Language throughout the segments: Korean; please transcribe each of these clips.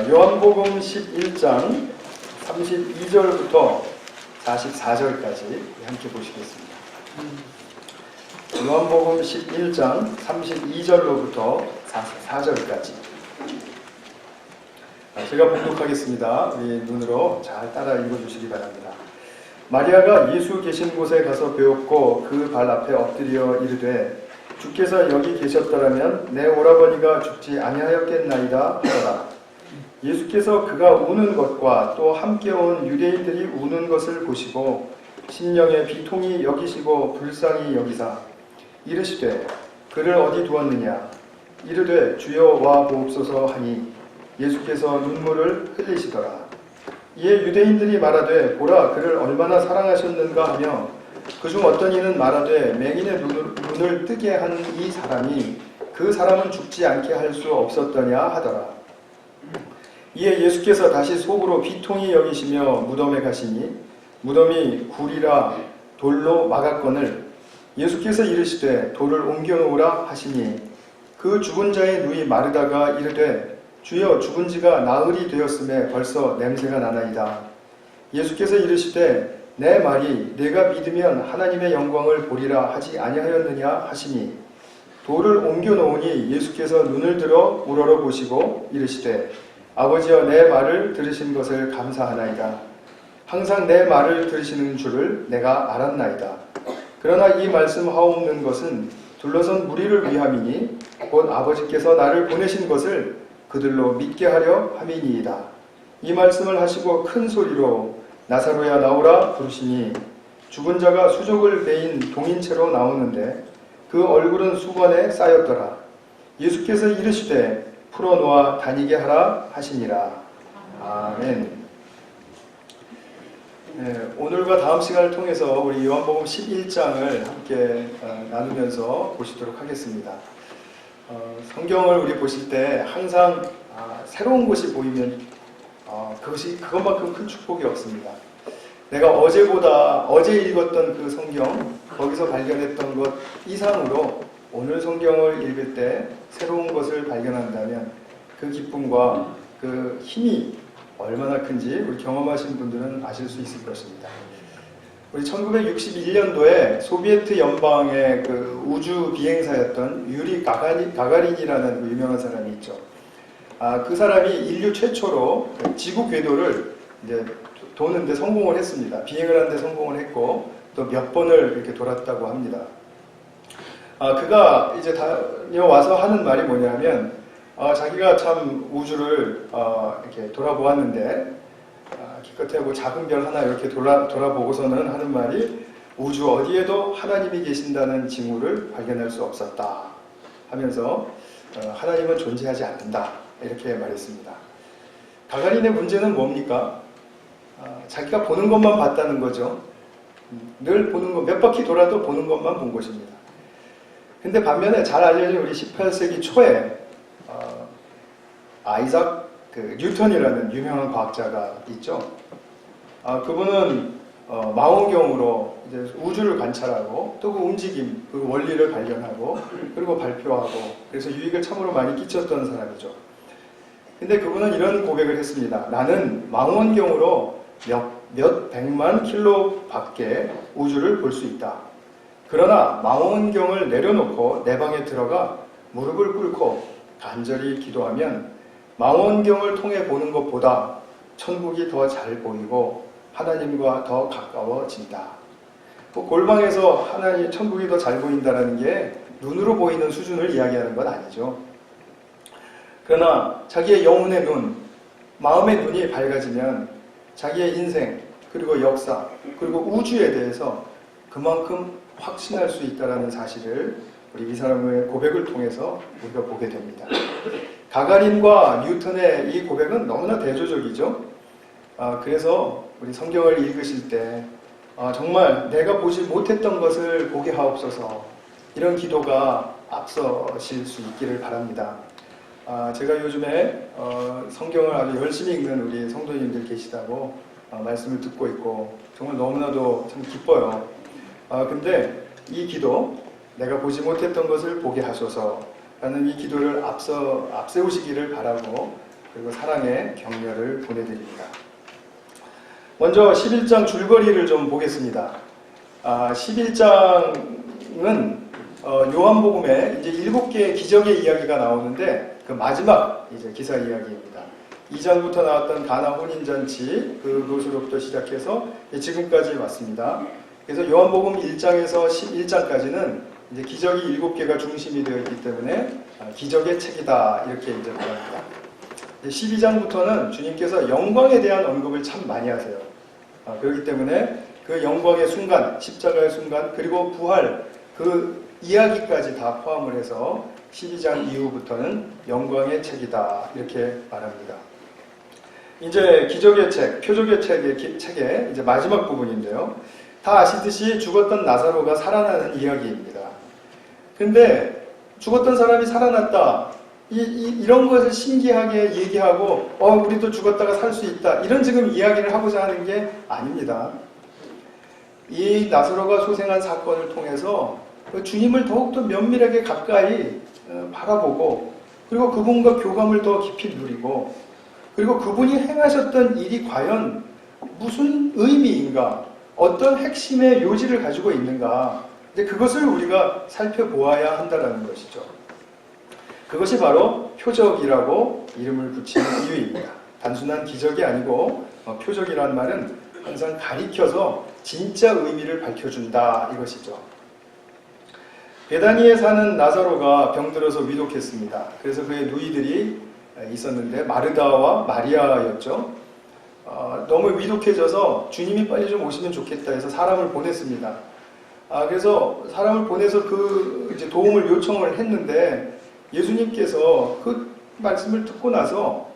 요한복음 11장 32절부터 44절까지 함께 보시겠습니다. 요한복음 11장 32절로부터 44절까지 제가 봉독하겠습니다. 우리 눈으로 잘 따라 읽어주시기 바랍니다. 마리아가 예수 계신 곳에 가서 배웠고 그 발 앞에 엎드려 이르되 주께서 여기 계셨더라면 내 오라버니가 죽지 아니하였겠나이다 하더라. 예수께서 그가 우는 것과 또 함께 온 유대인들이 우는 것을 보시고 심령의 비통이 여기시고 불쌍히 여기사 이르시되 그를 어디 두었느냐 이르되 주여 와 보옵소서 하니 예수께서 눈물을 흘리시더라. 이에 유대인들이 말하되 보라 그를 얼마나 사랑하셨는가 하며 그중 어떤 이는 말하되 맹인의 눈을 뜨게 한 이 사람이 그 사람은 죽지 않게 할 수 없었더냐 하더라. 이에 예수께서 다시 속으로 비통히 여기시며 무덤에 가시니 무덤이 굴이라 돌로 막았거늘 예수께서 이르시되 돌을 옮겨 놓으라 하시니 그 죽은 자의 눈이 마르다가 이르되 주여 죽은 지가 나흘이 되었음에 벌써 냄새가 나나이다. 예수께서 이르시되 내 말이 내가 믿으면 하나님의 영광을 보리라 하지 아니하였느냐 하시니 돌을 옮겨 놓으니 예수께서 눈을 들어 우러러 보시고 이르시되 아버지여 내 말을 들으신 것을 감사하나이다. 항상 내 말을 들으시는 줄을 내가 알았나이다. 그러나 이 말씀하옵는 것은 둘러선 무리를 위함이니 곧 아버지께서 나를 보내신 것을 그들로 믿게 하려 함이니이다. 이 말씀을 하시고 큰 소리로 나사로야 나오라 부르시니 죽은 자가 수족을 베인 동인채로 나오는데 그 얼굴은 수건에 쌓였더라. 예수께서 이르시되 풀어놓아 다니게 하라 하시니라. 아멘. 네, 오늘과 다음 시간을 통해서 우리 요한복음 11장을 함께 나누면서 보시도록 하겠습니다. 성경을 우리 보실 때 항상 새로운 것이 보이면 그것만큼 큰 축복이 없습니다. 내가 어제 읽었던 그 성경, 거기서 발견했던 것 이상으로 오늘 성경을 읽을 때 새로운 것을 발견한다면 그 기쁨과 그 힘이 얼마나 큰지 우리 경험하신 분들은 아실 수 있을 것입니다. 우리 1961년도에 소비에트 연방의 그 우주 비행사였던 유리 가가린이라는 그 유명한 사람이 있죠. 그 사람이 인류 최초로 지구 궤도를 이제 도는데 성공을 했습니다. 비행을 하는데 성공을 했고 또 몇 번을 이렇게 돌았다고 합니다. 그가 이제 다녀와서 하는 말이 뭐냐면 자기가 참 우주를 이렇게 돌아보았는데 기껏해 뭐 작은 별 하나 이렇게 돌아보고서는 하는 말이 우주 어디에도 하나님이 계신다는 징후를 발견할 수 없었다 하면서 하나님은 존재하지 않는다 이렇게 말했습니다. 가가린의 문제는 뭡니까? 자기가 보는 것만 봤다는 거죠. 늘 보는 것, 몇 바퀴 돌아도 보는 것만 본 것입니다. 근데 반면에 잘 알려진 우리 18세기 초에 아이작 뉴턴이라는 유명한 과학자가 있죠. 그분은 망원경으로 이제 우주를 관찰하고 또 그 움직임, 그 원리를 발견하고 그리고 발표하고 그래서 유익을 참으로 많이 끼쳤던 사람이죠. 근데 그분은 이런 고백을 했습니다. 나는 망원경으로 몇 백만 킬로 밖에 우주를 볼 수 있다. 그러나 망원경을 내려놓고 내 방에 들어가 무릎을 꿇고 간절히 기도하면 망원경을 통해 보는 것보다 천국이 더 잘 보이고 하나님과 더 가까워진다. 골방에서 천국이 더 잘 보인다는 게 눈으로 보이는 수준을 이야기하는 건 아니죠. 그러나 자기의 영혼의 눈, 마음의 눈이 밝아지면 자기의 인생, 그리고 역사, 그리고 우주에 대해서 그만큼 확신할 수 있다는 사실을 우리 이 사람의 고백을 통해서 우리가 보게 됩니다. 가가린과 뉴턴의 이 고백은 너무나 대조적이죠. 그래서 우리 성경을 읽으실 때 정말 내가 보지 못했던 것을 보게 하옵소서 이런 기도가 앞서실 수 있기를 바랍니다. 제가 요즘에 성경을 아주 열심히 읽는 우리 성도님들 계시다고 말씀을 듣고 있고 정말 너무나도 참 기뻐요. 근데 이 기도, 내가 보지 못했던 것을 보게 하소서 라는 이 기도를 앞세우시기를 바라고 그리고 사랑의 격려를 보내드립니다. 먼저 11장 줄거리를 좀 보겠습니다. 11장은 요한복음에 이제 7개의 기적의 이야기가 나오는데 그 마지막 이제 기사 이야기입니다. 2장부터 나왔던 가나 혼인잔치 그것으로부터 시작해서 지금까지 왔습니다. 그래서 요한복음 1장에서 11장까지는 이제 기적이 7개가 중심이 되어 있기 때문에 기적의 책이다 이렇게 이제 말합니다. 12장부터는 주님께서 영광에 대한 언급을 참 많이 하세요. 그렇기 때문에 그 영광의 순간, 십자가의 순간, 그리고 부활 그 이야기까지 다 포함을 해서 12장 이후부터는 영광의 책이다 이렇게 말합니다. 이제 기적의 책, 표적의 책의 이제 마지막 부분인데요. 다 아시듯이 죽었던 나사로가 살아나는 이야기입니다. 근데 죽었던 사람이 살아났다. 이런 것을 신기하게 얘기하고 우리도 죽었다가 살 수 있다. 이런 지금 이야기를 하고자 하는 게 아닙니다. 이 나사로가 소생한 사건을 통해서 주님을 더욱더 면밀하게 가까이 바라보고 그리고 그분과 교감을 더 깊이 누리고 그리고 그분이 행하셨던 일이 과연 무슨 의미인가 어떤 핵심의 요지를 가지고 있는가 그것을 우리가 살펴보아야 한다는 것이죠. 그것이 바로 표적이라고 이름을 붙인 이유입니다. 단순한 기적이 아니고 표적이라는 말은 항상 가리켜서 진짜 의미를 밝혀준다 이것이죠. 베다니에 사는 나사로가 병들어서 위독했습니다. 그래서 그의 누이들이 있었는데 마르다와 마리아였죠. 너무 위독해져서 주님이 빨리 좀 오시면 좋겠다 해서 사람을 보냈습니다. 그래서 사람을 보내서 이제 도움을 요청을 했는데 예수님께서 그 말씀을 듣고 나서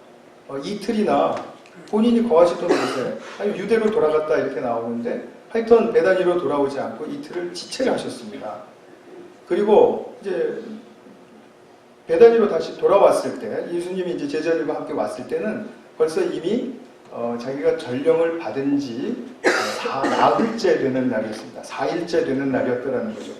이틀이나 본인이 거하시던 곳에 유대로 돌아갔다 이렇게 나오는데 하여튼 베다니로 돌아오지 않고 이틀을 지체를 하셨습니다. 그리고 이제 베다니로 다시 돌아왔을 때 예수님이 이제 제자들과 함께 왔을 때는 벌써 이미 자기가 전령을 받은 지 나흘째 되는 날이었습니다. 4일째 되는 날이었더라는 거죠.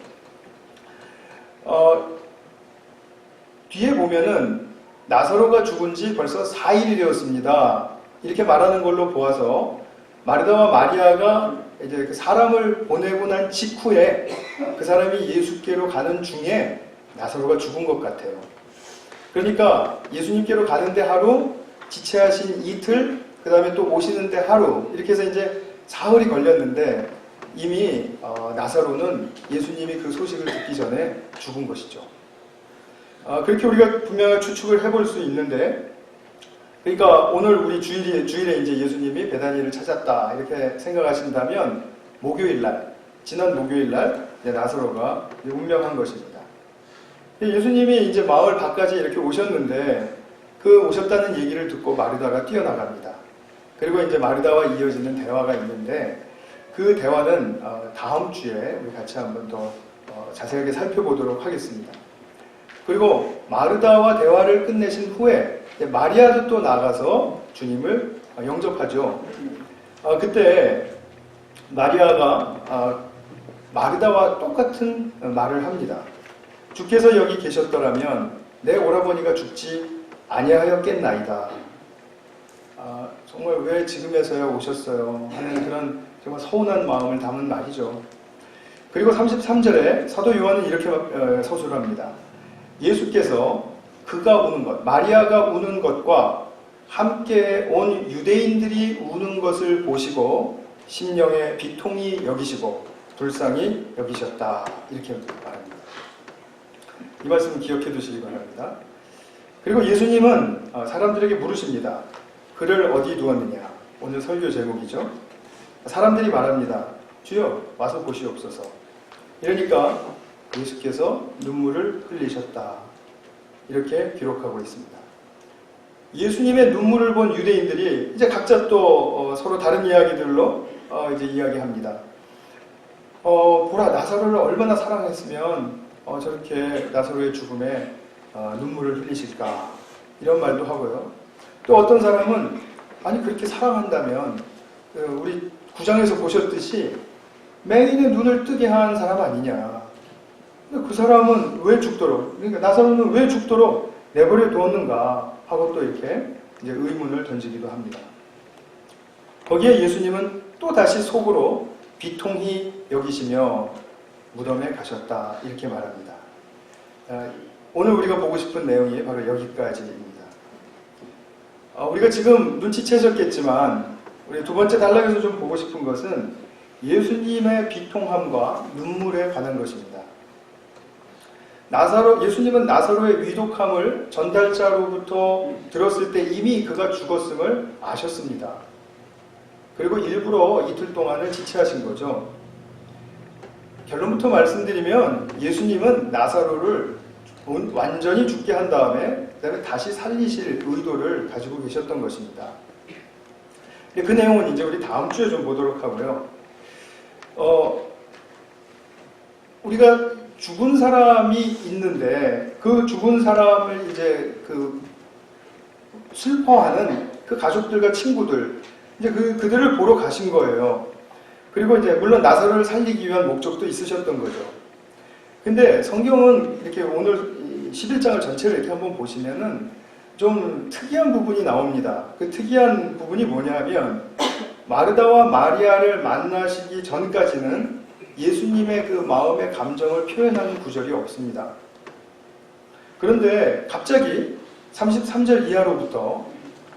뒤에 보면은 나사로가 죽은 지 벌써 4일이 되었습니다. 이렇게 말하는 걸로 보아서 마르다와 마리아가 이제 사람을 보내고 난 직후에 그 사람이 예수께로 가는 중에 나사로가 죽은 것 같아요. 그러니까 예수님께로 가는데 하루, 지체하신 이틀, 그 다음에 또 오시는데 하루 이렇게 해서 이제 사흘이 걸렸는데 이미 나사로는 예수님이 그 소식을 듣기 전에 죽은 것이죠. 그렇게 우리가 분명히 추측을 해볼 수 있는데 그러니까 오늘 우리 주일에 이제 예수님이 베다니를 찾았다 이렇게 생각하신다면 목요일날 지난 목요일날 나사로가 운명한 것입니다. 예수님이 이제 마을 밖까지 이렇게 오셨는데 그 오셨다는 얘기를 듣고 마르다가 뛰어나갑니다. 그리고 이제 마르다와 이어지는 대화가 있는데 그 대화는 다음 주에 우리 같이 한번 더 자세하게 살펴보도록 하겠습니다. 그리고 마르다와 대화를 끝내신 후에 마리아도 또 나가서 주님을 영접하죠. 그때 마리아가 마르다와 똑같은 말을 합니다. 주께서 여기 계셨더라면 내 오라버니가 죽지 아니하였겠나이다. 정말 왜 지금에서야 오셨어요? 하는 그런 정말 서운한 마음을 담은 말이죠. 그리고 33절에 사도 요한은 이렇게 서술합니다. 예수께서 그가 우는 것, 마리아가 우는 것과 함께 온 유대인들이 우는 것을 보시고 심령의 비통이 여기시고 불쌍히 여기셨다. 이렇게 말합니다. 이 말씀 기억해 두시기 바랍니다. 그리고 예수님은 사람들에게 물으십니다. 그를 어디 두었느냐? 오늘 설교 제목이죠. 사람들이 말합니다. 주여 와서 보시옵소서. 이러니까 예수께서 눈물을 흘리셨다. 이렇게 기록하고 있습니다. 예수님의 눈물을 본 유대인들이 이제 각자 또 서로 다른 이야기들로 이제 이야기합니다. 보라 나사로를 얼마나 사랑했으면 저렇게 나사로의 죽음에 눈물을 흘리실까 이런 말도 하고요. 또 어떤 사람은 아니 그렇게 사랑한다면 우리 구장에서 보셨듯이 맹인의 눈을 뜨게 한 사람 아니냐. 그 사람은 왜 죽도록 그러니까 나사로는 왜 죽도록 내버려 두었는가 하고 또 이렇게 이제 의문을 던지기도 합니다. 거기에 예수님은 또 다시 속으로 비통히 여기시며 무덤에 가셨다 이렇게 말합니다. 오늘 우리가 보고 싶은 내용이 바로 여기까지입니다. 우리가 지금 눈치채셨겠지만 우리 두 번째 단락에서 좀 보고 싶은 것은 예수님의 비통함과 눈물에 관한 것입니다. 예수님은 나사로의 위독함을 전달자로부터 들었을 때 이미 그가 죽었음을 아셨습니다. 그리고 일부러 이틀 동안을 지체하신 거죠. 결론부터 말씀드리면 예수님은 나사로를 완전히 죽게 한 다음에 그다음에 다시 살리실 의도를 가지고 계셨던 것입니다. 그 내용은 이제 우리 다음 주에 좀 보도록 하고요. 우리가 죽은 사람이 있는데 그 죽은 사람을 이제 슬퍼하는 그 가족들과 친구들 이제 그들을 보러 가신 거예요. 그리고 이제 물론 나사로를 살리기 위한 목적도 있으셨던 거죠. 근데 성경은 이렇게 오늘 11장을 전체를 이렇게 한번 보시면은 좀 특이한 부분이 나옵니다. 그 특이한 부분이 뭐냐면 마르다와 마리아를 만나시기 전까지는 예수님의 그 마음의 감정을 표현하는 구절이 없습니다. 그런데 갑자기 33절 이하로부터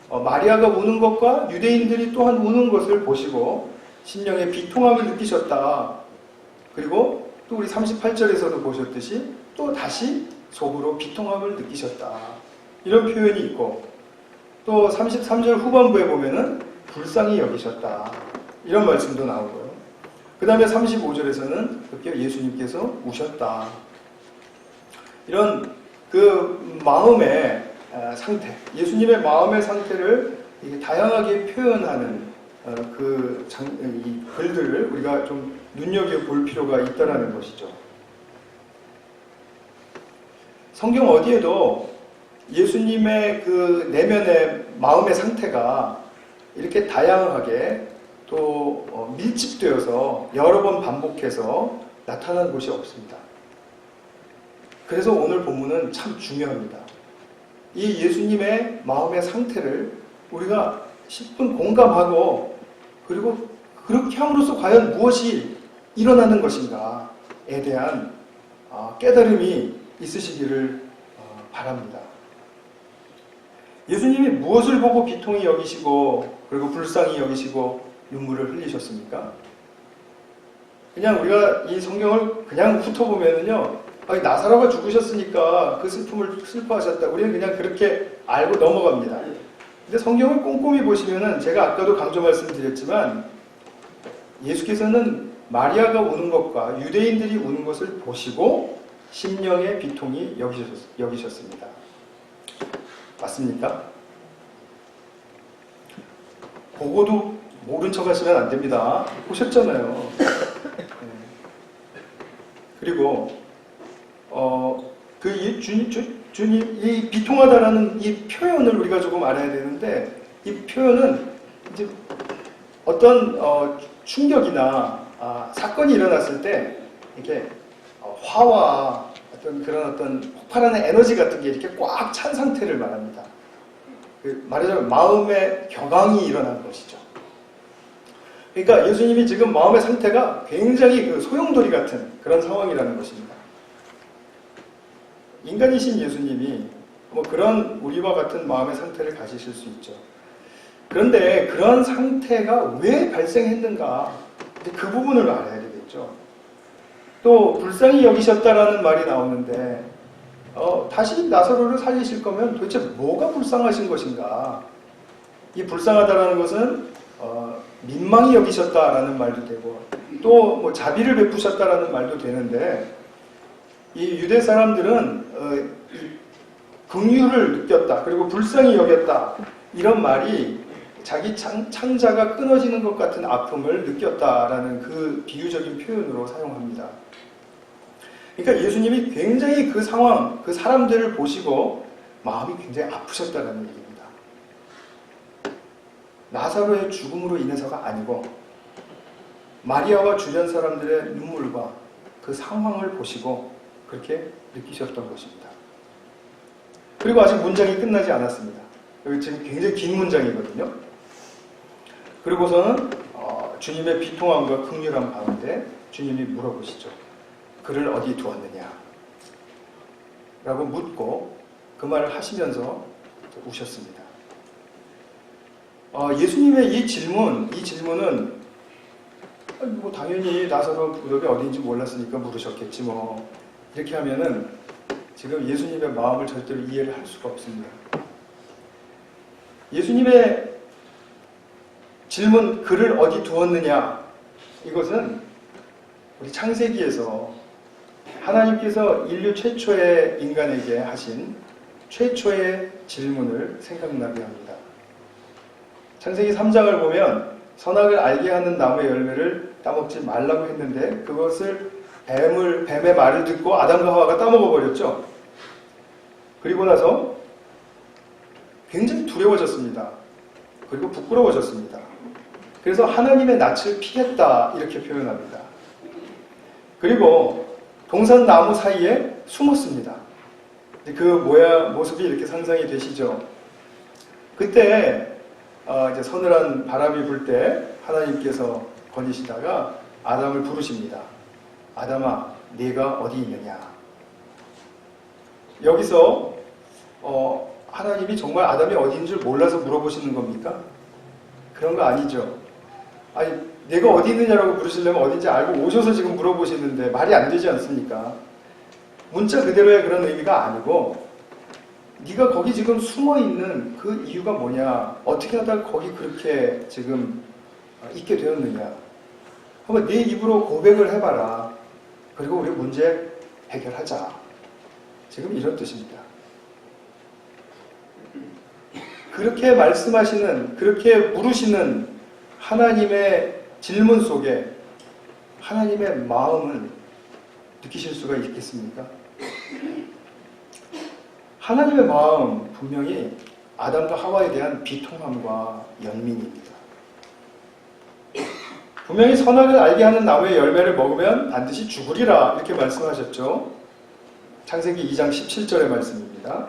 마리아가 우는 것과 유대인들이 또한 우는 것을 보시고 심령의 비통함을 느끼셨다. 그리고 또 우리 38절에서도 보셨듯이 또 다시 속으로 비통함을 느끼셨다. 이런 표현이 있고 또 33절 후반부에 보면은 불쌍히 여기셨다. 이런 말씀도 나오고요. 그 다음에 35절에서는 급기야 예수님께서 우셨다. 이런 그 마음의 상태, 예수님의 마음의 상태를 다양하게 표현하는 이 글들을 우리가 좀 눈여겨볼 필요가 있다는 것이죠. 성경 어디에도 예수님의 그 내면의 마음의 상태가 이렇게 다양하게 또 밀집되어서 여러 번 반복해서 나타난 곳이 없습니다. 그래서 오늘 본문은 참 중요합니다. 이 예수님의 마음의 상태를 우리가 10분 공감하고 그리고 그렇게 함으로써 과연 무엇이 일어나는 것인가에 대한 깨달음이 있으시기를 바랍니다. 예수님이 무엇을 보고 비통히 여기시고 그리고 불쌍히 여기시고 눈물을 흘리셨습니까? 그냥 우리가 이 성경을 그냥 훑어보면은요, 나사로가 죽으셨으니까 그 슬픔을 슬퍼하셨다. 우리는 그냥 그렇게 알고 넘어갑니다. 근데 성경을 꼼꼼히 보시면은 제가 아까도 강조 말씀드렸지만 예수께서는 마리아가 우는 것과 유대인들이 우는 것을 보시고 심령의 비통이 여기셨습니다. 맞습니까? 보고도 모른 척 하시면 안 됩니다. 보셨잖아요. 그리고 주님 이 비통하다라는 이 표현을 우리가 조금 알아야 되는데 이 표현은 이제 어떤 충격이나 사건이 일어났을 때 이렇게 화와 어떤 폭발하는 에너지 같은 게 이렇게 꽉 찬 상태를 말합니다. 말하자면 마음의 격앙이 일어난 것이죠. 그러니까 예수님이 지금 마음의 상태가 굉장히 소용돌이 같은 그런 상황이라는 것입니다. 인간이신 예수님이 그런 우리와 같은 마음의 상태를 가지실 수 있죠. 그런데 그런 상태가 왜 발생했는가? 그 부분을 알아야 되겠죠. 또 불쌍히 여기셨다라는 말이 나오는데 다시 나사로를 살리실 거면 도대체 뭐가 불쌍하신 것인가? 이 불쌍하다라는 것은 민망히 여기셨다라는 말도 되고 또 자비를 베푸셨다라는 말도 되는데 이 유대 사람들은 긍휼을 느꼈다 그리고 불쌍히 여겼다 이런 말이 자기 창자가 끊어지는 것 같은 아픔을 느꼈다라는 그 비유적인 표현으로 사용합니다. 그러니까 예수님이 굉장히 그 상황, 그 사람들을 보시고 마음이 굉장히 아프셨다는 얘기입니다. 나사로의 죽음으로 인해서가 아니고 마리아와 주변 사람들의 눈물과 그 상황을 보시고 그렇게 느끼셨던 것입니다. 그리고 아직 문장이 끝나지 않았습니다. 여기 지금 굉장히 긴 문장이거든요. 그리고서는 주님의 비통함과 긍휼함 가운데 주님이 물어보시죠. 그를 어디 두었느냐? 라고 묻고 그 말을 하시면서 우셨습니다. 예수님의 이 질문은 뭐 당연히 나사로 무덤이 어디인지 몰랐으니까 물으셨겠지 뭐, 이렇게 하면은 지금 예수님의 마음을 절대로 이해를 할 수가 없습니다. 예수님의 질문, 그를 어디 두었느냐, 이것은 우리 창세기에서 하나님께서 인류 최초의 인간에게 하신 최초의 질문을 생각나게 합니다. 창세기 3장을 보면 선악을 알게 하는 나무의 열매를 따먹지 말라고 했는데 그것을 뱀의 말을 듣고 아담과 하와가 따먹어 버렸죠. 그리고 나서 굉장히 두려워졌습니다. 그리고 부끄러워졌습니다. 그래서 하나님의 낯을 피했다, 이렇게 표현합니다. 그리고 동산나무 사이에 숨었습니다. 그 모습이 이렇게 상상이 되시죠. 그때 이제 서늘한 바람이 불 때 하나님께서 거니시다가 아담을 부르십니다. 아담아, 네가 어디 있느냐? 여기서 하나님이 정말 아담이 어디인 줄 몰라서 물어보시는 겁니까? 그런 거 아니죠. 아니, 내가 어디 있느냐라고 물으시려면 어딘지 알고 오셔서 지금 물어보시는데 말이 안 되지 않습니까? 문자 그대로의 그런 의미가 아니고, 네가 거기 지금 숨어있는 그 이유가 뭐냐, 어떻게 하다가 거기 그렇게 지금 있게 되었느냐, 한번 네 입으로 고백을 해봐라. 그리고 우리 문제 해결하자. 지금 이런 뜻입니다. 그렇게 말씀하시는, 그렇게 물으시는 하나님의 질문 속에 하나님의 마음을 느끼실 수가 있겠습니까? 하나님의 마음, 분명히 아담과 하와에 대한 비통함과 연민입니다. 분명히 선악을 알게 하는 나무의 열매를 먹으면 반드시 죽으리라, 이렇게 말씀하셨죠. 창세기 2장 17절의 말씀입니다.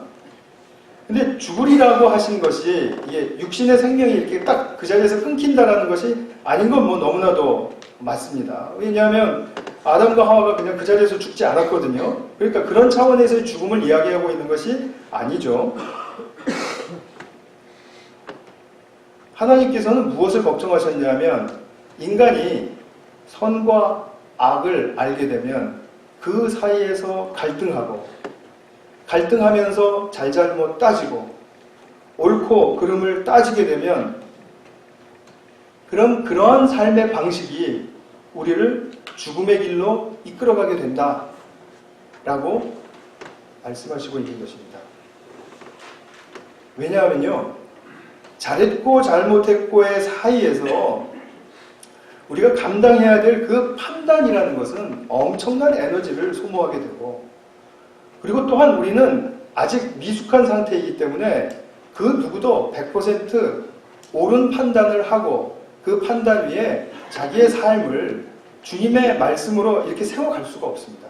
근데 죽으리라고 하신 것이 이게 육신의 생명이 이렇게 딱 그 자리에서 끊긴다라는 것이 아닌 건 뭐 너무나도 맞습니다. 왜냐하면 아담과 하와가 그냥 그 자리에서 죽지 않았거든요. 그러니까 그런 차원에서의 죽음을 이야기하고 있는 것이 아니죠. 하나님께서는 무엇을 걱정하셨냐면, 인간이 선과 악을 알게 되면 그 사이에서 갈등하면서 잘잘못 따지고 옳고 그름을 따지게 되면 그럼 그러한 삶의 방식이 우리를 죽음의 길로 이끌어가게 된다 라고 말씀하시고 있는 것입니다. 왜냐하면요, 잘했고 잘못했고의 사이에서 우리가 감당해야 될 그 판단이라는 것은 엄청난 에너지를 소모하게 되고, 그리고 또한 우리는 아직 미숙한 상태이기 때문에 그 누구도 100% 옳은 판단을 하고 그 판단 위에 자기의 삶을 주님의 말씀으로 이렇게 세워갈 수가 없습니다.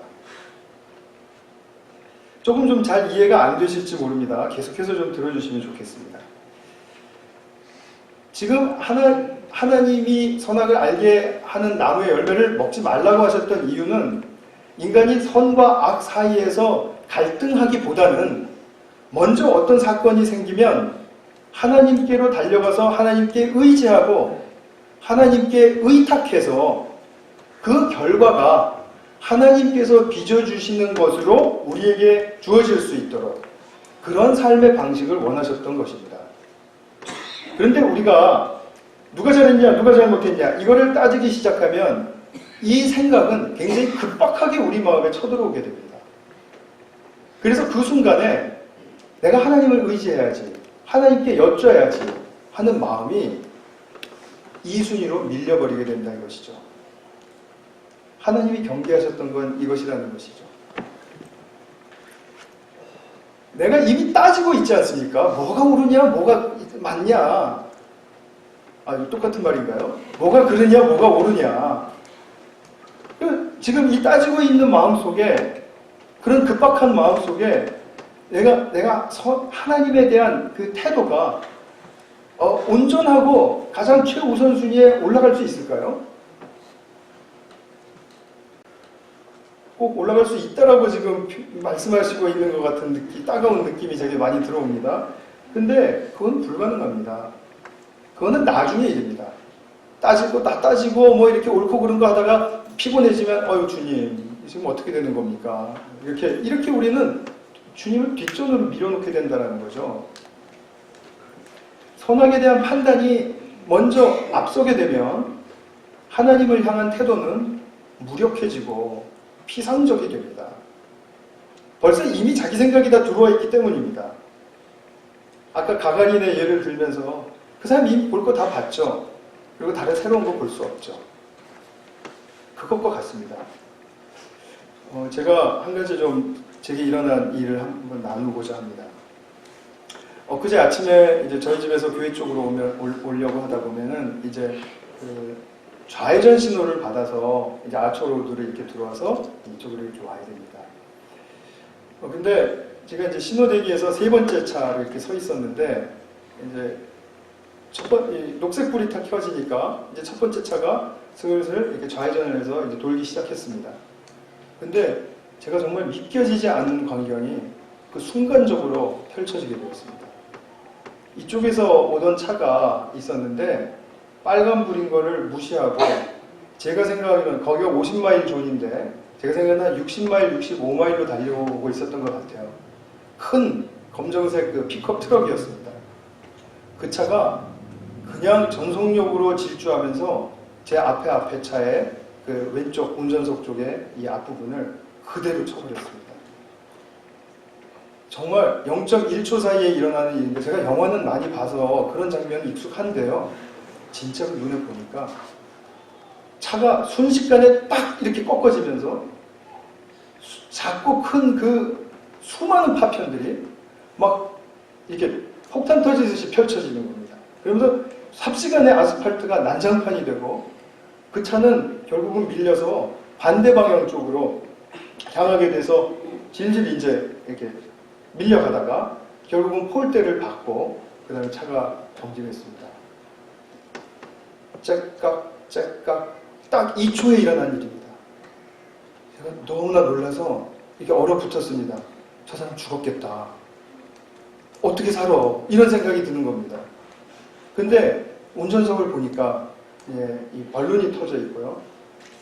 조금 좀 잘 이해가 안 되실지 모릅니다. 계속해서 좀 들어주시면 좋겠습니다. 지금 하나님이 선악을 알게 하는 나무의 열매를 먹지 말라고 하셨던 이유는 인간이 선과 악 사이에서 갈등하기보다는 먼저 어떤 사건이 생기면 하나님께로 달려가서 하나님께 의지하고 하나님께 의탁해서 그 결과가 하나님께서 빚어주시는 것으로 우리에게 주어질 수 있도록 그런 삶의 방식을 원하셨던 것입니다. 그런데 우리가 누가 잘했냐, 누가 잘못했냐 이거를 따지기 시작하면 이 생각은 굉장히 급박하게 우리 마음에 쳐들어오게 됩니다. 그래서 그 순간에 내가 하나님을 의지해야지, 하나님께 여쭤야지 하는 마음이 이순위로 밀려버리게 된다 이것이죠. 하나님이 경계하셨던 건 이것이라는 것이죠. 내가 이미 따지고 있지 않습니까? 뭐가 옳으냐, 뭐가 맞냐. 똑같은 말인가요? 뭐가 그러냐, 뭐가 옳으냐. 지금 이 따지고 있는 마음 속에, 그런 급박한 마음 속에 내가 하나님에 대한 그 태도가 온전하고 가장 최우선순위에 올라갈 수 있을까요? 꼭 올라갈 수 있다라고 지금 말씀하시고 있는 것 같은 느낌, 따가운 느낌이 되게 많이 들어옵니다. 근데 그건 불가능합니다. 그거는 나중에 일입니다. 따지고 뭐 이렇게 옳고 그른 거 하다가 피곤해지면 어유 주님 지금 어떻게 되는 겁니까? 이렇게 우리는 주님을 뒷전으로 밀어놓게 된다는 거죠. 선악에 대한 판단이 먼저 앞서게 되면 하나님을 향한 태도는 무력해지고 피상적이 됩니다. 벌써 이미 자기 생각이 다 들어와 있기 때문입니다. 아까 가가린의 예를 들면서 그 사람이 이미 볼 거 다 봤죠. 그리고 다른 새로운 거 볼 수 없죠. 그것과 같습니다. 제가 한 가지 좀 제게 일어난 일을 한번 나누고자 합니다. 엊그제 아침에 이제 저희 집에서 교회 쪽으로 오려고 하다 보면은 이제 그 좌회전 신호를 받아서 이제 아초로드를 이렇게 들어와서 이쪽으로 이렇게 와야 됩니다. 근데 제가 이제 신호대기에서 세 번째 차로 이렇게 서 있었는데 이제 녹색불이 탁 켜지니까 이제 첫 번째 차가 슬슬 이렇게 좌회전을 해서 이제 돌기 시작했습니다. 근데 제가 정말 믿겨지지 않는 광경이 그 순간적으로 펼쳐지게 되었습니다. 이쪽에서 오던 차가 있었는데 빨간불인 거를 무시하고 제가 생각하기로는 거기가 50마일 존인데 제가 생각하는 한 60마일, 65마일로 달려오고 있었던 것 같아요. 큰 검정색 그 픽업 트럭이었습니다. 그 차가 그냥 전속력으로 질주하면서 제 앞에 차의 그 왼쪽 운전석 쪽에 이 앞부분을 그대로 쳐버렸습니다. 정말 0.1초 사이에 일어나는 일인데 제가 영화는 많이 봐서 그런 장면이 익숙한데요. 진짜로 눈에 보니까 차가 순식간에 빡 이렇게 꺾어지면서 작고 큰 그 수많은 파편들이 막 이렇게 폭탄 터지듯이 펼쳐지는 겁니다. 그러면서 삽시간에 아스팔트가 난장판이 되고 그 차는 결국은 밀려서 반대 방향 쪽으로 향하게 돼서 질질 이제 이렇게 밀려가다가 결국은 폴대를 받고 그 다음에 차가 정지했습니다. 째깍 딱 2초에 일어난 일입니다. 제가 너무나 놀라서 이렇게 얼어붙었습니다. 저 사람 죽었겠다. 어떻게 살아? 이런 생각이 드는 겁니다. 근데 운전석을 보니까 이 발론이 터져 있고요.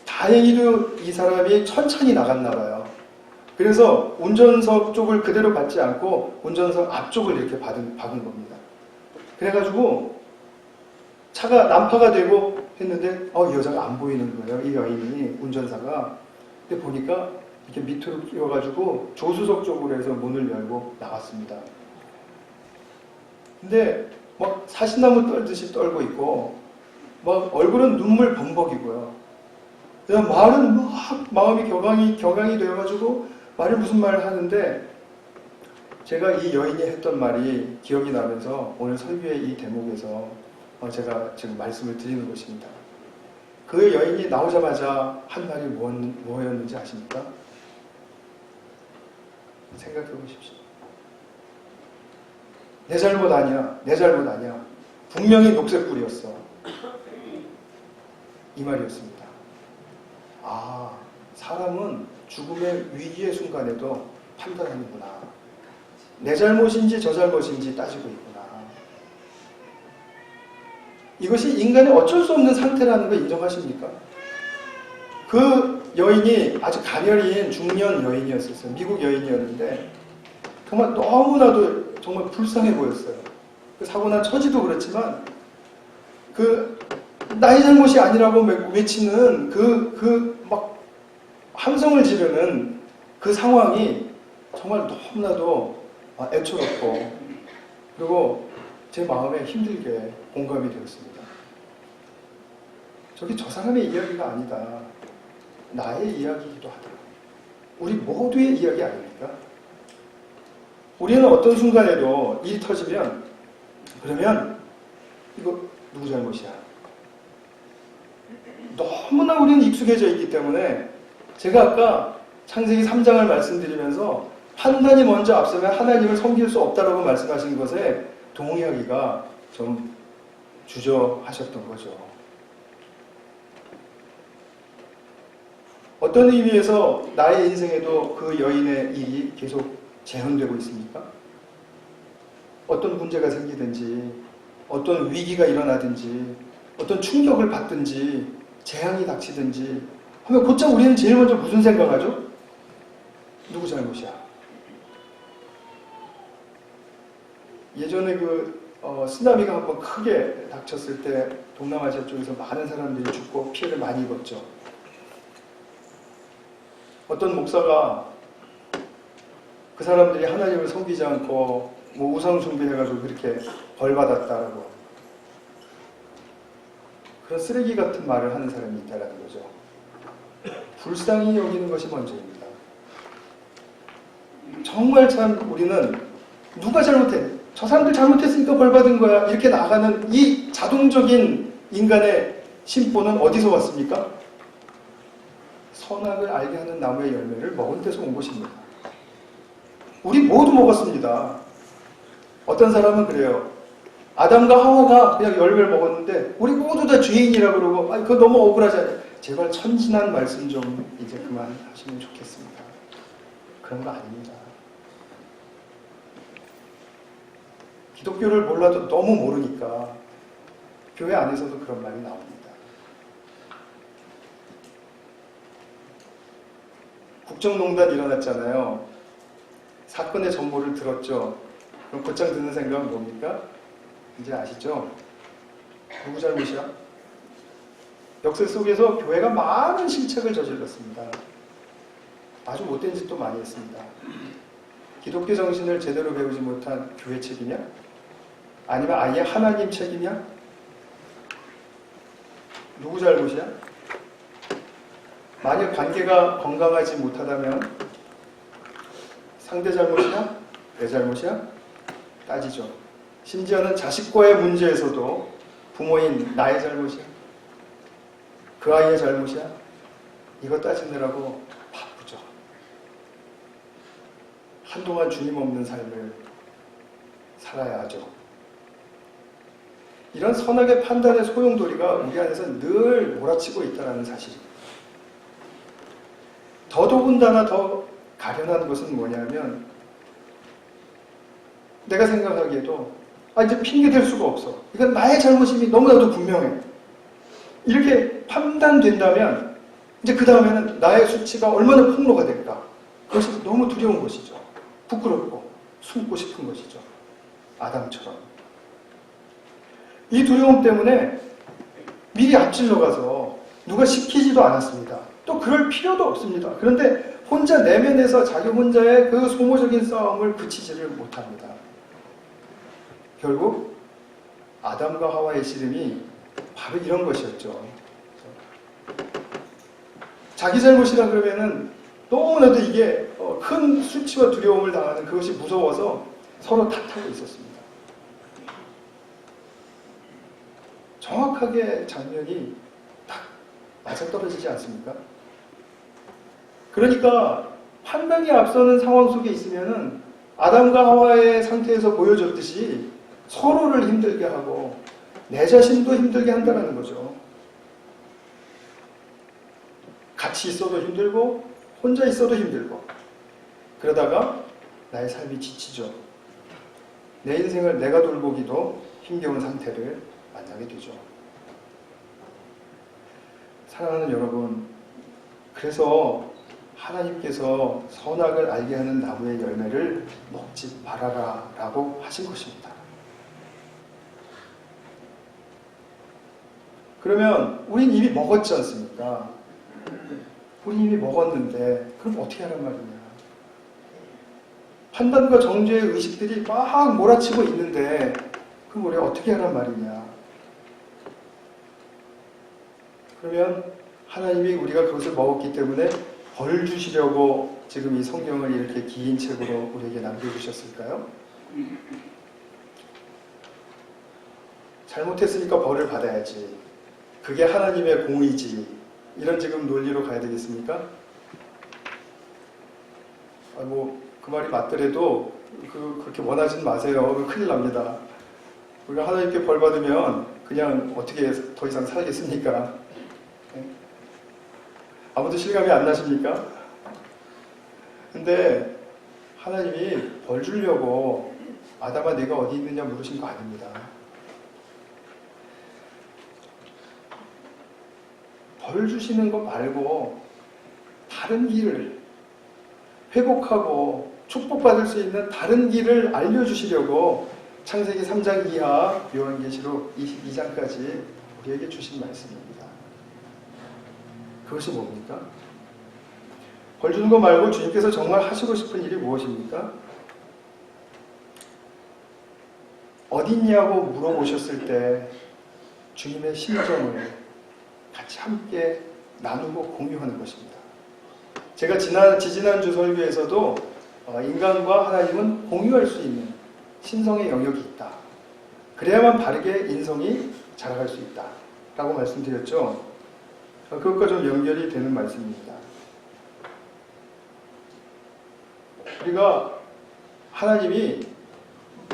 다행히도 이 사람이 천천히 나갔나 봐요. 그래서 운전석 쪽을 그대로 받지 않고 운전석 앞쪽을 이렇게 박은 겁니다. 그래가지고 차가 난파가 되고 했는데 이 여자가 안 보이는 거예요. 이 여인이 운전사가. 근데 보니까 이렇게 밑으로 끼워가지고 조수석 쪽으로 해서 문을 열고 나왔습니다. 근데 막 사시나무 떨듯이 떨고 있고 막 얼굴은 눈물 범벅이고요. 그냥 말은 막 마음이 격앙이 되어가지고 말을 무슨 말을 하는데 제가 이 여인이 했던 말이 기억이 나면서 오늘 설교의 이 대목에서 제가 지금 말씀을 드리는 것입니다. 그 여인이 나오자마자 한 말이 뭐였는지 아십니까? 생각해 보십시오. 내 잘못 아니야. 분명히 녹색불이었어. 이 말이었습니다. 사람은 죽음의 위기의 순간에도 판단하는구나. 내 잘못인지 저 잘못인지 따지고 있구나. 이것이 인간의 어쩔 수 없는 상태라는 거 인정하십니까? 그 여인이 아주 가녀린 중년 여인이었어요. 미국 여인이었는데 정말 너무나도 정말 불쌍해 보였어요. 그 사고난 처지도 그렇지만 그 나의 잘못이 아니라고 외치는 막 함성을 지르는 그 상황이 정말 너무나도 애처롭고 그리고 제 마음에 힘들게 공감이 되었습니다. 저게 저 사람의 이야기가 아니다. 나의 이야기이기도 하다. 우리 모두의 이야기 아닙니까? 우리는 어떤 순간에도 일이 터지면 그러면 이거 누구 잘못이야? 너무나 우리는 익숙해져 있기 때문에 제가 아까 창세기 3장을 말씀드리면서 판단이 먼저 앞서면 하나님을 섬길 수 없다라고 말씀하신 것에 동의하기가 좀 주저하셨던 거죠. 어떤 의미에서 나의 인생에도 그 여인의 일이 계속 재현되고 있습니까? 어떤 문제가 생기든지, 어떤 위기가 일어나든지, 어떤 충격을 받든지, 재앙이 닥치든지 하면 곧장 우리는 제일 먼저 무슨 생각하죠? 누구 잘못이야? 예전에 쓰나미가 한번 크게 닥쳤을 때 동남아시아 쪽에서 많은 사람들이 죽고 피해를 많이 입었죠. 어떤 목사가 그 사람들이 하나님을 섬기지 않고 우상 숭배해가지고 그렇게 벌 받았다라고 그런 쓰레기 같은 말을 하는 사람이 있다라는 거죠. 불쌍히 여기는 것이 먼저입니다. 정말 참 우리는 누가 잘못해? 저 사람들 잘못했으니까 벌 받은 거야. 이렇게 나가는 이 자동적인 인간의 심보는 어디서 왔습니까? 선악을 알게 하는 나무의 열매를 먹은 데서 온 것입니다. 우리 모두 먹었습니다. 어떤 사람은 그래요. 아담과 하와가 그냥 열매를 먹었는데 우리 모두 다 죄인이라 그러고 그거 너무 억울하지 않아요? 제발 천진한 말씀 좀 이제 그만하시면 좋겠습니다. 그런 거 아닙니다. 기독교를 몰라도 너무 모르니까 교회 안에서도 그런 말이 나옵니다. 국정농단 일어났잖아요. 사건의 전모를 들었죠. 그럼 곧장 드는 생각은 뭡니까? 이제 아시죠? 누구 잘못이야? 역사 속에서 교회가 많은 실책을 저질렀습니다. 아주 못된 짓도 많이 했습니다. 기독교 정신을 제대로 배우지 못한 교회 책이냐? 아니면 아예 하나님 책이냐? 누구 잘못이야? 만약 관계가 건강하지 못하다면 상대 잘못이냐? 내 잘못이야? 따지죠. 심지어는 자식과의 문제에서도 부모인 나의 잘못이야? 그 아이의 잘못이야? 이거 따지느라고 바쁘죠. 한동안 주님 없는 삶을 살아야 하죠. 이런 선악의 판단의 소용돌이가 우리 안에서 늘 몰아치고 있다는 사실입니다. 더더군다나 더 가련한 것은 뭐냐면 내가 생각하기에도 이제 핑계댈 수가 없어. 이건 나의 잘못임이 너무나도 분명해. 이렇게 판단된다면 이제 그 다음에는 나의 수치가 얼마나 폭로가 될까. 그것이 너무 두려운 것이죠. 부끄럽고 숨고 싶은 것이죠. 아담처럼. 이 두려움 때문에 미리 앞질러 가서 누가 시키지도 않았습니다. 또 그럴 필요도 없습니다. 그런데 혼자 내면에서 자기 혼자의 그 소모적인 싸움을 그치지를 못합니다. 결국 아담과 하와의 씨름이 바로 이런 것이었죠. 자기 잘못이라 그러면은 너무나도 이게 큰 수치와 두려움을 당하는 그것이 무서워서 서로 탓하고 있었습니다. 정확하게 장면이 딱 맞아떨어지지 않습니까? 그러니까 판단이 앞서는 상황 속에 있으면은 아담과 하와의 상태에서 보여줬듯이 서로를 힘들게 하고 내 자신도 힘들게 한다는 거죠. 같이 있어도 힘들고 혼자 있어도 힘들고 그러다가 나의 삶이 지치죠. 내 인생을 내가 돌보기도 힘겨운 상태를 만나게 되죠. 사랑하는 여러분, 그래서 하나님께서 선악을 알게 하는 나무의 열매를 먹지 말아라 라고 하신 것입니다. 그러면 우린 이미 먹었지 않습니까? 우린 이미 먹었는데 그럼 어떻게 하란 말이냐? 판단과 정죄의 의식들이 막 몰아치고 있는데 그럼 우리가 어떻게 하란 말이냐? 그러면 하나님이 우리가 그것을 먹었기 때문에 벌 주시려고 지금 이 성경을 이렇게 긴 책으로 우리에게 남겨주셨을까요? 잘못했으니까 벌을 받아야지. 그게 하나님의 공의지. 이런 지금 논리로 가야 되겠습니까? 그 말이 맞더라도 그렇게 원하진 마세요. 큰일 납니다. 우리가 하나님께 벌 받으면 그냥 어떻게 더 이상 살겠습니까? 아무도 실감이 안 나십니까? 근데 하나님이 벌 주려고 아담아 네가 어디 있느냐 물으신 거 아닙니다. 벌 주시는 거 말고 다른 길을 회복하고 축복받을 수 있는 다른 길을 알려주시려고 창세기 3장 이하 요한계시록 22장까지 우리에게 주신 말씀입니다. 그것이 뭡니까? 벌 주는 거 말고 주님께서 정말 하시고 싶은 일이 무엇입니까? 어딨냐고 물어보셨을 때 주님의 심정을 같이 함께 나누고 공유하는 것입니다. 제가 지지난주 설교에서도 인간과 하나님은 공유할 수 있는 신성의 영역이 있다. 그래야만 바르게 인성이 자라갈 수 있다. 라고 말씀드렸죠. 그것과 좀 연결이 되는 말씀입니다. 우리가 하나님이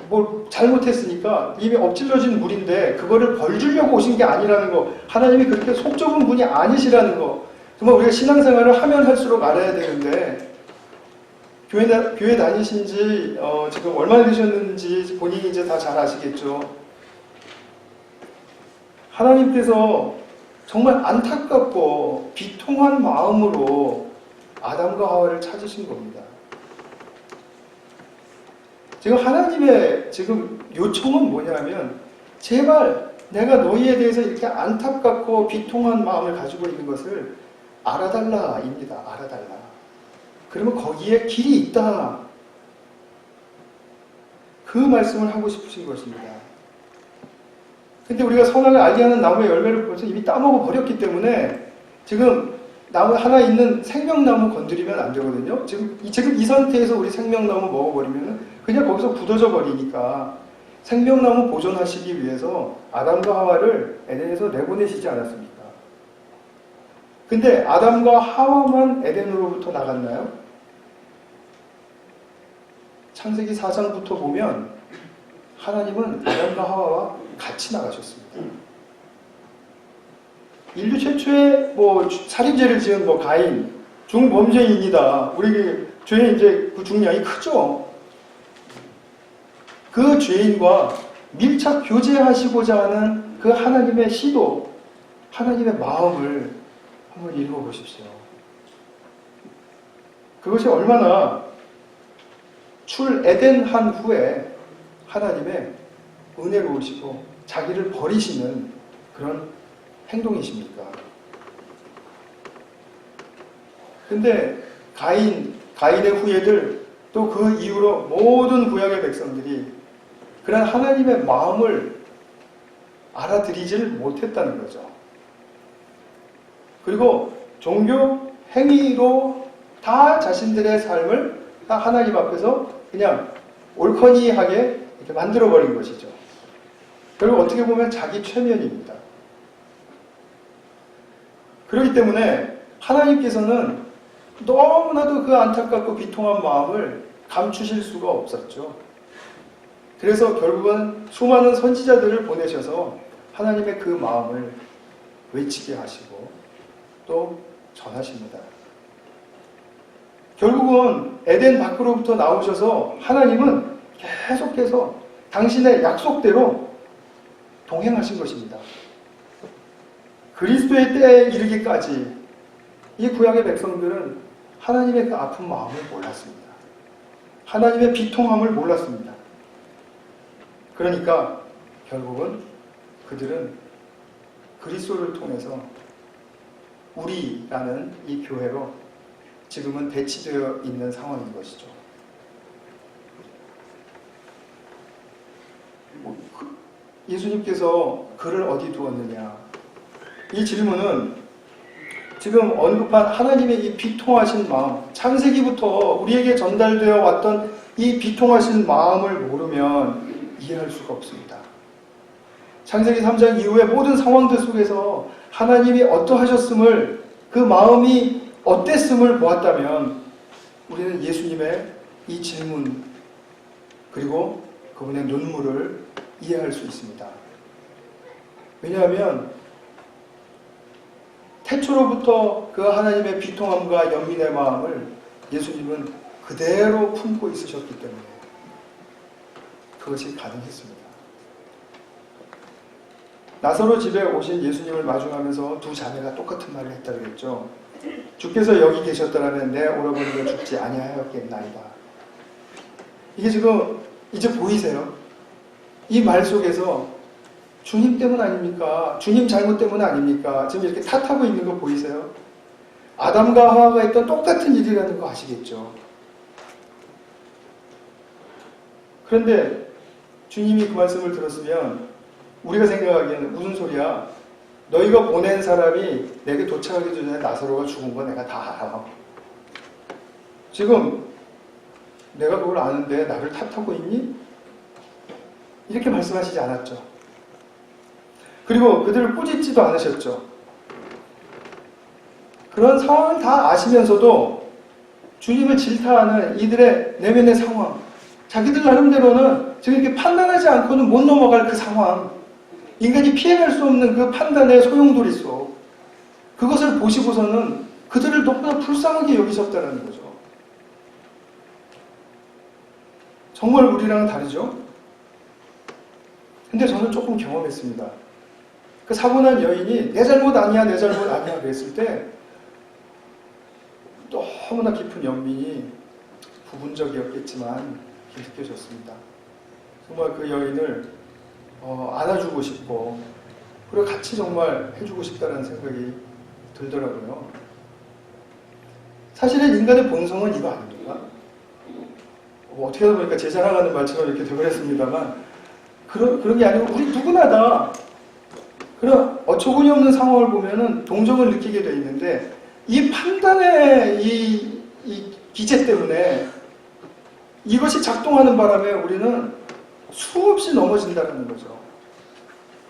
뭐 잘못했으니까 이미 엎질러진 물인데 그거를 벌 주려고 오신 게 아니라는 거, 하나님이 그렇게 속 좁은 분이 아니시라는 거, 정말 우리가 신앙생활을 하면 할수록 알아야 되는데, 교회 다니신 지 지금 얼마나 되셨는지 본인이 이제 다 잘 아시겠죠. 하나님께서 정말 안타깝고 비통한 마음으로 아담과 하와를 찾으신 겁니다. 지금 하나님의 지금 요청은 뭐냐면, 제발 내가 너희에 대해서 이렇게 안타깝고 비통한 마음을 가지고 있는 것을 알아달라입니다. 알아달라. 그러면 거기에 길이 있다. 그 말씀을 하고 싶으신 것입니다. 근데 우리가 선악을 알게 하는 나무의 열매를 벌써 이미 따먹어 버렸기 때문에 지금 나무 하나 있는 생명나무 건드리면 안 되거든요. 지금 이 상태에서 우리 생명나무 먹어버리면 그냥 거기서 굳어져 버리니까, 생명나무 보존하시기 위해서 아담과 하와를 에덴에서 내보내시지 않았습니까? 근데 아담과 하와만 에덴으로부터 나갔나요? 창세기 4장부터 보면 하나님은 아담과 하와와 같이 나가셨습니다. 인류 최초의 살인죄를 지은 가인, 중범죄인이다. 우리 죄의 이제 그 중량이 크죠. 그 죄인과 밀착 교제하시고자 하는 그 하나님의 시도, 하나님의 마음을 한번 읽어보십시오. 그것이 얼마나 출에덴한 후에 하나님의 은혜로우시고 자기를 버리시는 그런 행동이십니까? 근데 가인의 후예들, 또 그 이후로 모든 구약의 백성들이 그런 하나님의 마음을 알아들이질 못했다는 거죠. 그리고 종교 행위로 다 자신들의 삶을 다 하나님 앞에서 그냥 올커니하게 이렇게 만들어버린 것이죠. 결국 어떻게 보면 자기 최면입니다. 그렇기 때문에 하나님께서는 너무나도 그 안타깝고 비통한 마음을 감추실 수가 없었죠. 그래서 결국은 수많은 선지자들을 보내셔서 하나님의 그 마음을 외치게 하시고 또 전하십니다. 결국은 에덴 밖으로부터 나오셔서 하나님은 계속해서 당신의 약속대로 동행하신 것입니다. 그리스도의 때에 이르기까지 이 구약의 백성들은 하나님의 그 아픈 마음을 몰랐습니다. 하나님의 비통함을 몰랐습니다. 그러니까 결국은 그들은 그리스도를 통해서 우리라는 이 교회로 지금은 대치되어 있는 상황인 것이죠. 예수님께서 그를 어디 두었느냐? 이 질문은 지금 언급한 하나님의 이 비통하신 마음, 창세기부터 우리에게 전달되어 왔던 이 비통하신 마음을 모르면 이해할 수가 없습니다. 창세기 3장 이후의 모든 상황들 속에서 하나님이 어떠하셨음을, 그 마음이 어땠음을 보았다면 우리는 예수님의 이 질문 그리고 그분의 눈물을 이해할 수 있습니다. 왜냐하면 태초로부터 그 하나님의 비통함과 연민의 마음을 예수님은 그대로 품고 있으셨기 때문에 그것이 가능했습니다. 나사로 집에 오신 예수님을 마주하면서 두 자매가 똑같은 말을 했다 그랬죠. 주께서 여기 계셨더라면 내 오라버니가 죽지 아니하였겠나이다. 이게 지금 이제 보이세요? 이 말 속에서 주님 때문 아닙니까? 주님 잘못 때문 아닙니까? 지금 이렇게 탓하고 있는 거 보이세요? 아담과 하와가 했던 똑같은 일이라는 거 아시겠죠? 그런데 주님이 그 말씀을 들었으면 우리가 생각하기에는 무슨 소리야? 너희가 보낸 사람이 내게 도착하기 전에 나사로가 죽은 거 내가 다 알아. 지금 내가 그걸 아는데 나를 탓하고 있니? 이렇게 말씀하시지 않았죠. 그리고 그들을 꾸짖지도 않으셨죠. 그런 상황을 다 아시면서도 주님을 질타하는 이들의 내면의 상황, 자기들 나름대로는 지금 이렇게 판단하지 않고는 못 넘어갈 그 상황, 인간이 피해갈 수 없는 그 판단의 소용돌이 속, 그것을 보시고서는 그들을 너무나 불쌍하게 여기셨다는 거죠. 정말 우리랑은 다르죠? 근데 저는 조금 경험했습니다. 그 사고난 여인이 내 잘못 아니야, 내 잘못 아니야 그랬을 때 너무나 깊은 연민이 부분적이었겠지만 느껴졌습니다. 정말 그 여인을 안아주고 싶고 그리고 같이 정말 해주고 싶다는 생각이 들더라고요. 사실은 인간의 본성은 이거 아닙니까? 어떻게 하다 보니까 제 자랑하는 말처럼 이렇게 되버렸습니다만 그런 게 아니고 우리 누구나 다 그런 어처구니 없는 상황을 보면은 동정을 느끼게 돼 있는데 이 판단의 이 기제 때문에 이것이 작동하는 바람에 우리는 수없이 넘어진다는 거죠.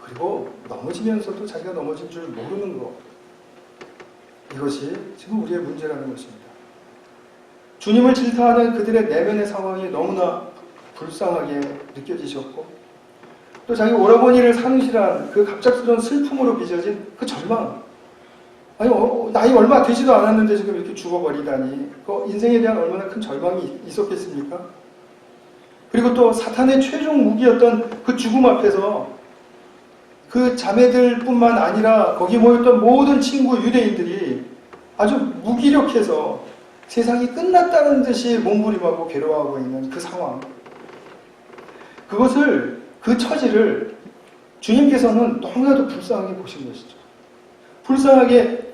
그리고 넘어지면서도 자기가 넘어진 줄 모르는 것. 이것이 지금 우리의 문제라는 것입니다. 주님을 질타하는 그들의 내면의 상황이 너무나 불쌍하게 느껴지셨고 또 자기 오라버니를 상실한 그 갑작스러운 슬픔으로 빚어진 그 절망. 아니 나이 얼마 되지도 않았는데 지금 이렇게 죽어버리다니 그 인생에 대한 얼마나 큰 절망이 있었겠습니까? 그리고 또 사탄의 최종 무기였던 그 죽음 앞에서 그 자매들뿐만 아니라 거기 모였던 모든 친구 유대인들이 아주 무기력해서 세상이 끝났다는 듯이 몸부림하고 괴로워하고 있는 그 상황, 그것을 그 처지를 주님께서는 너무나도 불쌍하게 보신 것이죠. 불쌍하게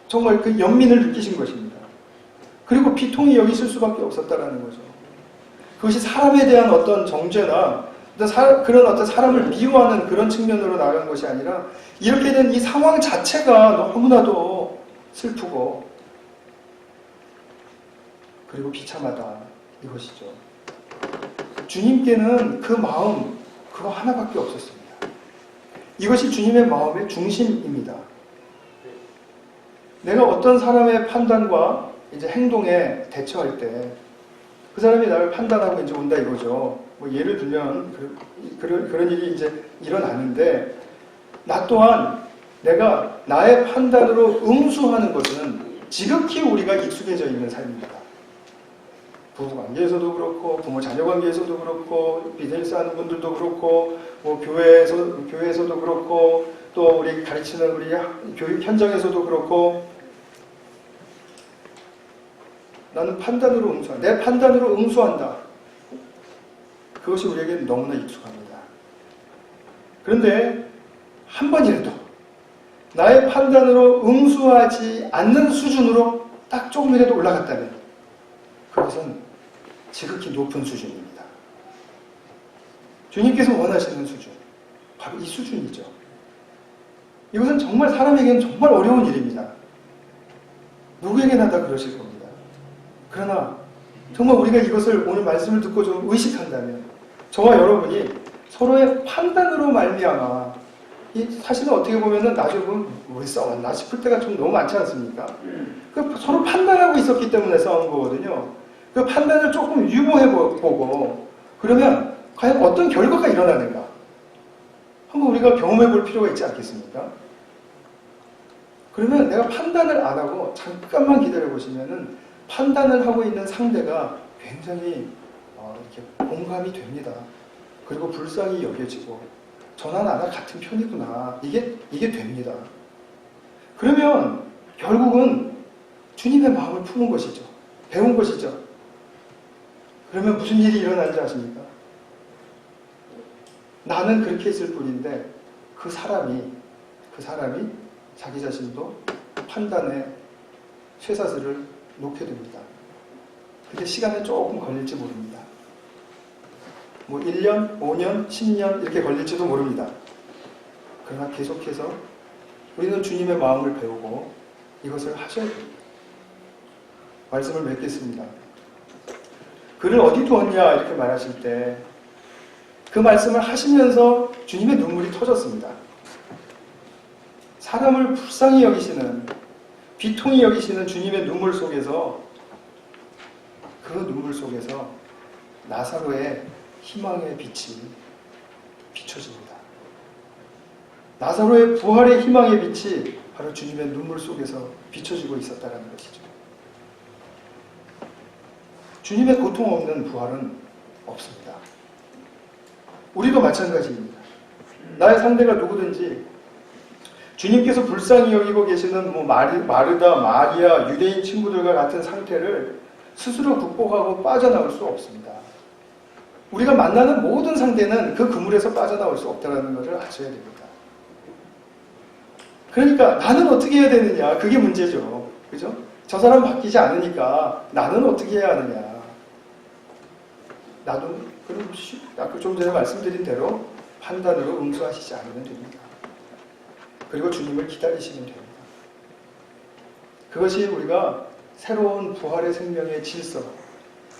정말 그 연민을 느끼신 것입니다. 그리고 비통히 여기실 수밖에 없었다라는 거죠. 그것이 사람에 대한 어떤 정죄나 그런 어떤 사람을 미워하는 그런 측면으로 나간 것이 아니라 이렇게 된 이 상황 자체가 너무나도 슬프고 그리고 비참하다 이것이죠. 주님께는 그 마음 그거 하나밖에 없었습니다. 이것이 주님의 마음의 중심입니다. 내가 어떤 사람의 판단과 이제 행동에 대처할 때 그 사람이 나를 판단하고 이제 온다 이거죠. 뭐 예를 들면 그런 일이 이제 일어나는데 나 또한 내가 나의 판단으로 응수하는 것은 지극히 우리가 익숙해져 있는 삶입니다. 부부 관계에서도 그렇고 부모 자녀 관계에서도 그렇고 비즈니스 하는 분들도 그렇고 뭐 교회에서도 그렇고 또 우리 가르치는 우리 교육 현장에서도 그렇고 나는 판단으로 응수한다. 내 판단으로 응수한다. 그것이 우리에게는 너무나 익숙합니다. 그런데 한 번이라도 나의 판단으로 응수하지 않는 수준으로 딱 조금이라도 올라갔다면 그것은 지극히 높은 수준입니다. 주님께서 원하시는 수준, 바로 이 수준이죠. 이것은 정말 사람에게는 정말 어려운 일입니다. 누구에게나 다 그러실 겁니다. 그러나 정말 우리가 이것을 오늘 말씀을 듣고 좀 의식한다면 저와 여러분이 서로의 판단으로 말미암아 사실은 어떻게 보면은 나중에 보면 왜 싸웠나 싶을 때가 좀 너무 많지 않습니까? 서로 판단하고 있었기 때문에 싸운 거거든요. 그 판단을 조금 유보해보고 그러면 과연 어떤 결과가 일어나는가 한번 우리가 경험해 볼 필요가 있지 않겠습니까? 그러면 내가 판단을 안 하고 잠깐만 기다려 보시면은 판단을 하고 있는 상대가 굉장히 이렇게 공감이 됩니다. 그리고 불쌍히 여겨지고 저나 나나 같은 편이구나 이게 됩니다. 그러면 결국은 주님의 마음을 품은 것이죠. 배운 것이죠. 그러면 무슨 일이 일어나는지 아십니까? 나는 그렇게 했을 뿐인데 그 사람이 자기 자신도 판단에 쇠사슬을 놓게 됩니다. 근데 시간은 조금 걸릴지 모릅니다. 뭐 1년, 5년, 10년 이렇게 걸릴지도 모릅니다. 그러나 계속해서 우리는 주님의 마음을 배우고 이것을 하셔야 됩니다. 말씀을 맺겠습니다. 그를 어디 두었냐 이렇게 말하실 때 그 말씀을 하시면서 주님의 눈물이 터졌습니다. 사람을 불쌍히 여기시는 비통히 여기시는 주님의 눈물 속에서 그 눈물 속에서 나사로의 희망의 빛이 비춰집니다. 나사로의 부활의 희망의 빛이 바로 주님의 눈물 속에서 비춰지고 있었다는 것이죠. 주님의 고통 없는 부활은 없습니다. 우리도 마찬가지입니다. 나의 상대가 누구든지 주님께서 불쌍히 여기고 계시는 마르다, 마리아, 유대인 친구들과 같은 상태를 스스로 극복하고 빠져나올 수 없습니다. 우리가 만나는 모든 상대는 그 그물에서 빠져나올 수 없다는 것을 아셔야 됩니다. 그러니까 나는 어떻게 해야 되느냐 그게 문제죠. 그죠? 저 사람 바뀌지 않으니까 나는 어떻게 해야 하느냐. 나도 그럼 아까 좀 전에 말씀드린 대로 판단으로 응수하시지 않으면 됩니다. 그리고 주님을 기다리시면 됩니다. 그것이 우리가 새로운 부활의 생명의 질서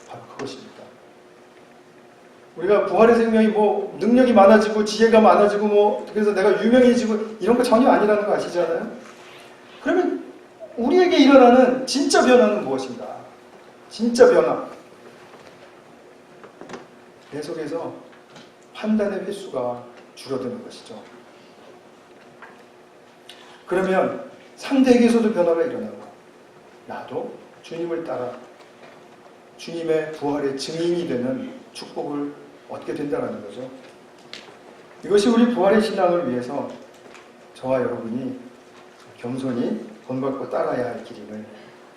바로 그것입니다. 우리가 부활의 생명이 능력이 많아지고 지혜가 많아지고 그래서 내가 유명해지고 이런 거 전혀 아니라는 거 아시잖아요? 그러면 우리에게 일어나는 진짜 변화는 무엇인가? 진짜 변화. 내 속에서 판단의 횟수가 줄어드는 것이죠. 그러면 상대에게서도 변화가 일어나고 나도 주님을 따라 주님의 부활의 증인이 되는 축복을 얻게 된다는 거죠. 이것이 우리 부활의 신앙을 위해서 저와 여러분이 겸손히 본받고 따라야 할 길임을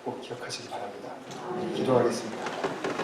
꼭 기억하시기 바랍니다. 기도하겠습니다.